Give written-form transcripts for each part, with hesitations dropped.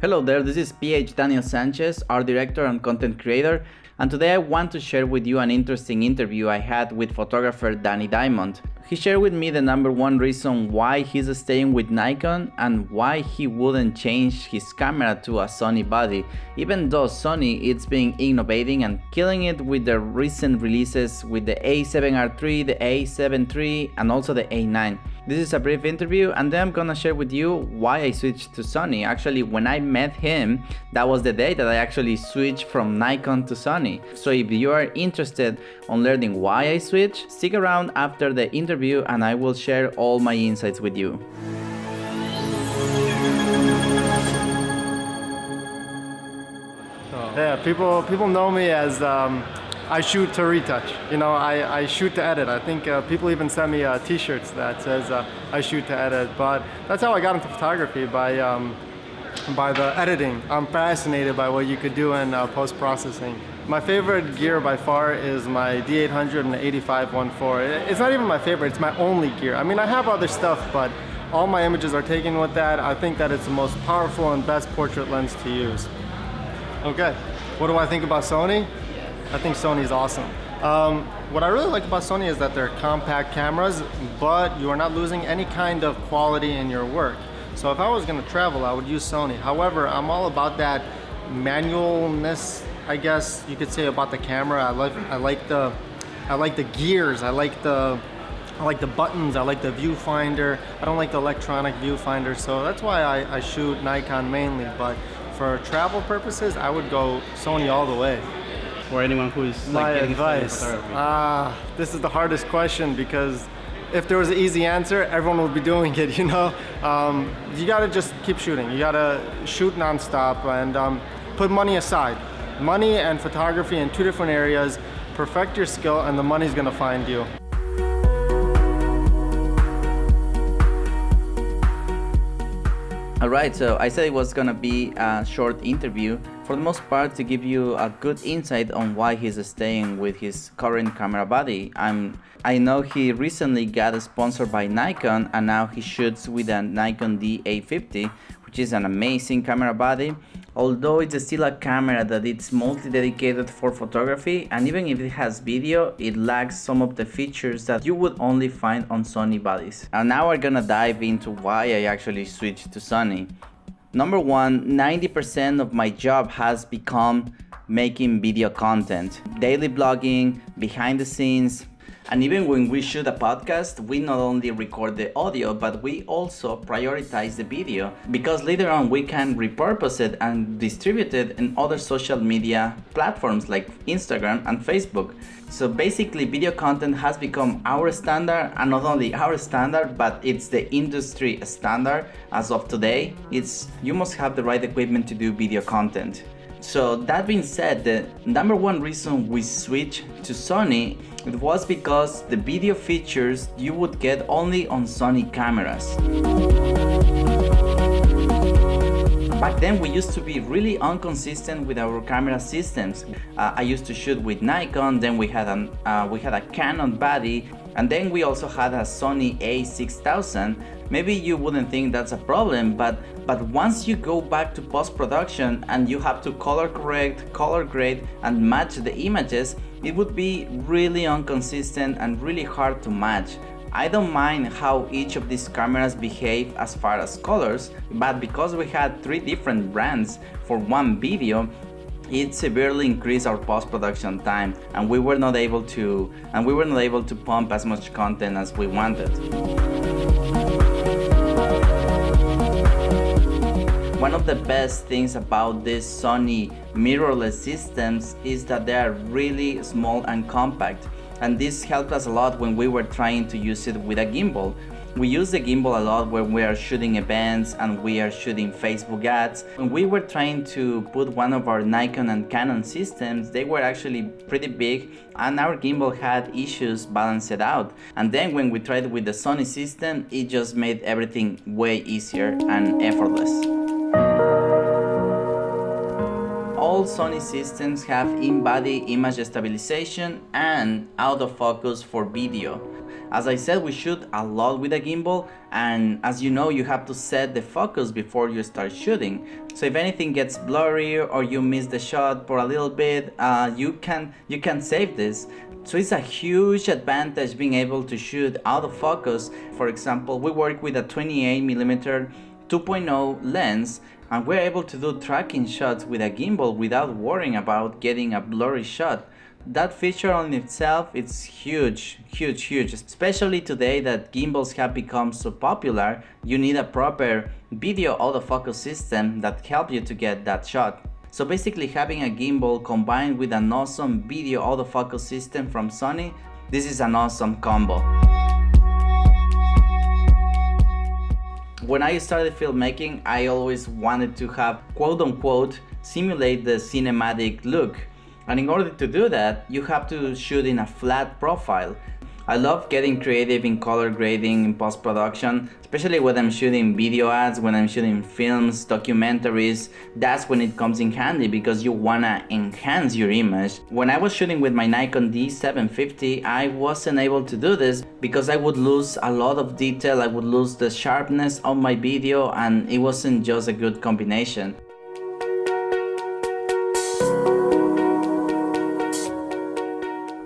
Hello there, this is PH Daniel Sanchez, art director and content creator, and today I want to share with you an interesting interview I had with photographer Dani Diamond. He shared with me the #1 reason why he's staying with Nikon and why he wouldn't change his camera to a Sony body, even though Sony is been innovating and killing it with their recent releases with the A7R3, the A7 III, and also the A9. This is a brief interview, and then I'm gonna share with you why I switched to Sony. Actually, when I met him, that was the day that I actually switched from Nikon to Sony. So if you are interested on learning why I switched, stick around after the interview and I will share all my insights with you. Yeah, people know me as I shoot to retouch. You know, I shoot to edit. I think people even send me t-shirts that says I shoot to edit. But that's how I got into photography, by the editing. I'm fascinated by what you could do in post-processing. My favorite gear by far is my D800 and the 85-1.4. It's not even my favorite, it's my only gear. I mean, I have other stuff, but all my images are taken with that. I think that it's the most powerful and best portrait lens to use. Okay, what do I think about Sony? I think Sony's awesome. What I really like about Sony is that they're compact cameras, but you are not losing any kind of quality in your work. So if I was gonna travel, I would use Sony. However, I'm all about that manualness, I guess you could say, about the camera. I like the gears. I like the buttons. I like the viewfinder. I don't like the electronic viewfinder. So that's why I shoot Nikon mainly. But for travel purposes, I would go Sony all the way. For anyone who's my like advice, this is the hardest question, because if there was an easy answer, everyone would be doing it, you know? You gotta just keep shooting. You gotta shoot nonstop and put money aside. Money and photography in two different areas. Perfect your skill and the money's gonna find you. Alright, so I said it was gonna be a short interview, for the most part to give you a good insight on why he's staying with his current camera body. I know he recently got sponsored by Nikon and now he shoots with a Nikon D850, which is an amazing camera body. Although it's still a camera that it's mostly dedicated for photography, and even if it has video, it lacks some of the features that you would only find on Sony bodies. And now we're gonna dive into why I actually switched to Sony. #1, 90% of my job has become making video content. Daily blogging, behind the scenes, and even when we shoot a podcast, we not only record the audio, but we also prioritize the video, because later on we can repurpose it and distribute it in other social media platforms like Instagram and Facebook. So basically video content has become our standard, and not only our standard, but it's the industry standard as of today. You must have the right equipment to do video content. So that being said, the #1 reason we switched to Sony, it was because the video features you would get only on Sony cameras. Back then we used to be really inconsistent with our camera systems. I used to shoot with Nikon, then we had a Canon body, and then we also had a Sony A6000. Maybe you wouldn't think that's a problem, but once you go back to post-production and you have to color correct, color grade, and match the images, it would be really inconsistent and really hard to match. I don't mind how each of these cameras behave as far as colors, but because we had 3 different brands for one video, it severely increased our post-production time, and we were not able to pump as much content as we wanted. One of the best things about these Sony mirrorless systems is that they are really small and compact, and this helped us a lot when we were trying to use it with a gimbal. We use the gimbal a lot when we are shooting events and we are shooting Facebook ads. When we were trying to put one of our Nikon and Canon systems, they were actually pretty big and our gimbal had issues balanced out. And then when we tried with the Sony system, it just made everything way easier and effortless. All Sony systems have in-body image stabilization and autofocus for video. As I said, we shoot a lot with a gimbal, and as you know, you have to set the focus before you start shooting. So if anything gets blurry or you miss the shot for a little bit, you can save this. So it's a huge advantage being able to shoot out of focus. For example, we work with a 28mm 2.0 lens, and we're able to do tracking shots with a gimbal without worrying about getting a blurry shot. That feature on itself, it's huge, especially today that gimbals have become so popular. You need a proper video autofocus system that helps you to get that shot. So basically, having a gimbal combined with an awesome video autofocus system from Sony, this is an awesome combo. When I started filmmaking, I always wanted to have quote-unquote simulate the cinematic look. And in order to do that, you have to shoot in a flat profile. I love getting creative in color grading in post-production, especially when I'm shooting video ads, when I'm shooting films, documentaries. That's when it comes in handy because you wanna enhance your image. When I was shooting with my Nikon D750, I wasn't able to do this because I would lose a lot of detail, I would lose the sharpness of my video, and it wasn't just a good combination.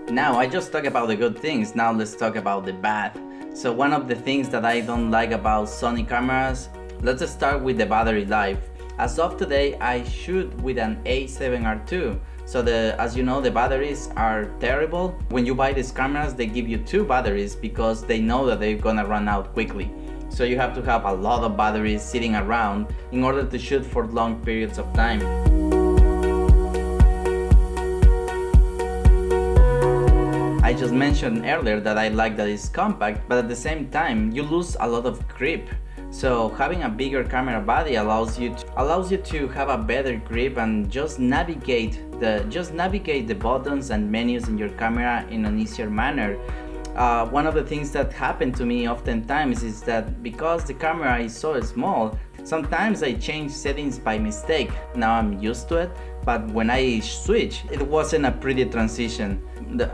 Now, I just talked about the good things, now let's talk about the bad. So one of the things that I don't like about Sony cameras, let's just start with the battery life. As of today, I shoot with an A7R II. So as you know, the batteries are terrible. When you buy these cameras, they give you 2 batteries because they know that they're gonna run out quickly. So you have to have a lot of batteries sitting around in order to shoot for long periods of time. I just mentioned earlier that I like that it's compact, but at the same time you lose a lot of grip. So having a bigger camera body allows you to have a better grip and just navigate the buttons and menus in your camera in an easier manner. One of the things that happened to me oftentimes is that because the camera is so small, sometimes I change settings by mistake. Now I'm used to it, but when I switch, it wasn't a pretty transition.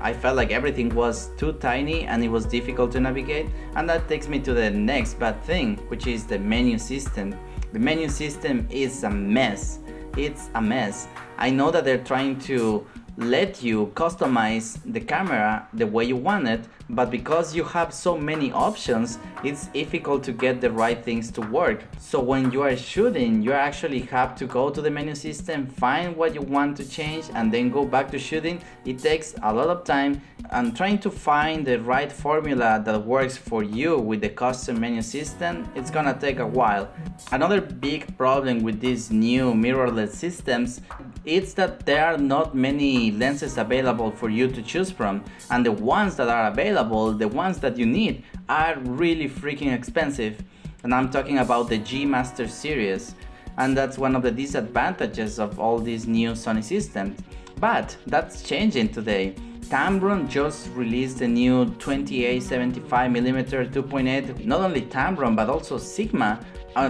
I felt like everything was too tiny and it was difficult to navigate, and that takes me to the next bad thing, which is the menu system. The menu system is a mess. It's a mess. I know that they're trying to let you customize the camera the way you want it, but because you have so many options, it's difficult to get the right things to work. So when you are shooting, you actually have to go to the menu system, find what you want to change, and then go back to shooting. It takes a lot of time, and trying to find the right formula that works for you with the custom menu system, it's gonna take a while. Another big problem with these new mirrorless systems is that there are not many lenses available for you to choose from, and the ones that are available, the ones that you need, are really freaking expensive. And I'm talking about the G Master series, and that's one of the disadvantages of all these new Sony systems. But that's changing today. Tamron just released the new 28-75mm 2.8. Not only Tamron but also Sigma.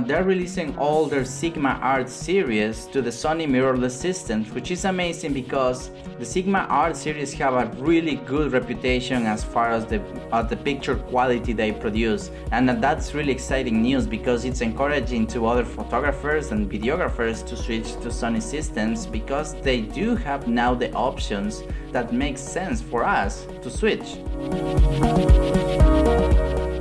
They're releasing all their Sigma Art series to the Sony mirrorless systems, which is amazing because the Sigma Art series have a really good reputation as far as the picture quality they produce, and that's really exciting news because it's encouraging to other photographers and videographers to switch to Sony systems because they do have now the options that make sense for us to switch.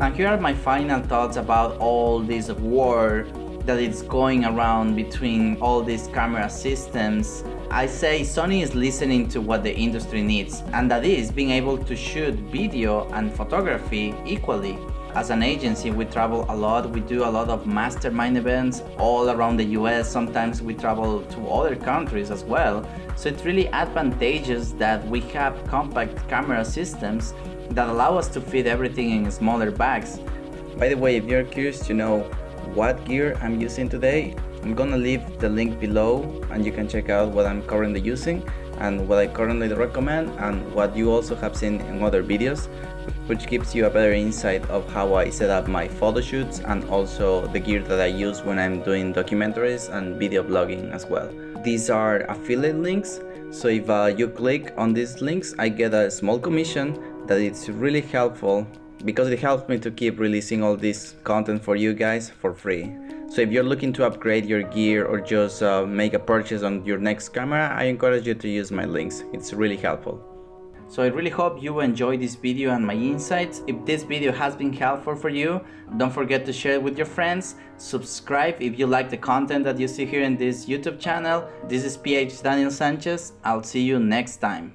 And here are my final thoughts about all this war that is going around between all these camera systems. I say Sony is listening to what the industry needs, and that is being able to shoot video and photography equally. As an agency, we travel a lot. We do a lot of mastermind events all around the US. Sometimes we travel to other countries as well. So it's really advantageous that we have compact camera systems that allow us to fit everything in smaller bags. By the way, if you're curious to know what gear I'm using today, I'm gonna leave the link below and you can check out what I'm currently using and what I currently recommend and what you also have seen in other videos, which gives you a better insight of how I set up my photo shoots and also the gear that I use when I'm doing documentaries and video blogging as well. These are affiliate links, so if you click on these links, I get a small commission that it's really helpful because it helps me to keep releasing all this content for you guys for free. So if you're looking to upgrade your gear or just make a purchase on your next camera, I encourage you to use my links. It's really helpful. So I really hope you enjoyed this video and my insights. If this video has been helpful for you, don't forget to share it with your friends. Subscribe if you like the content that you see here in this YouTube channel. This is PH Daniel Sanchez. I'll see you next time.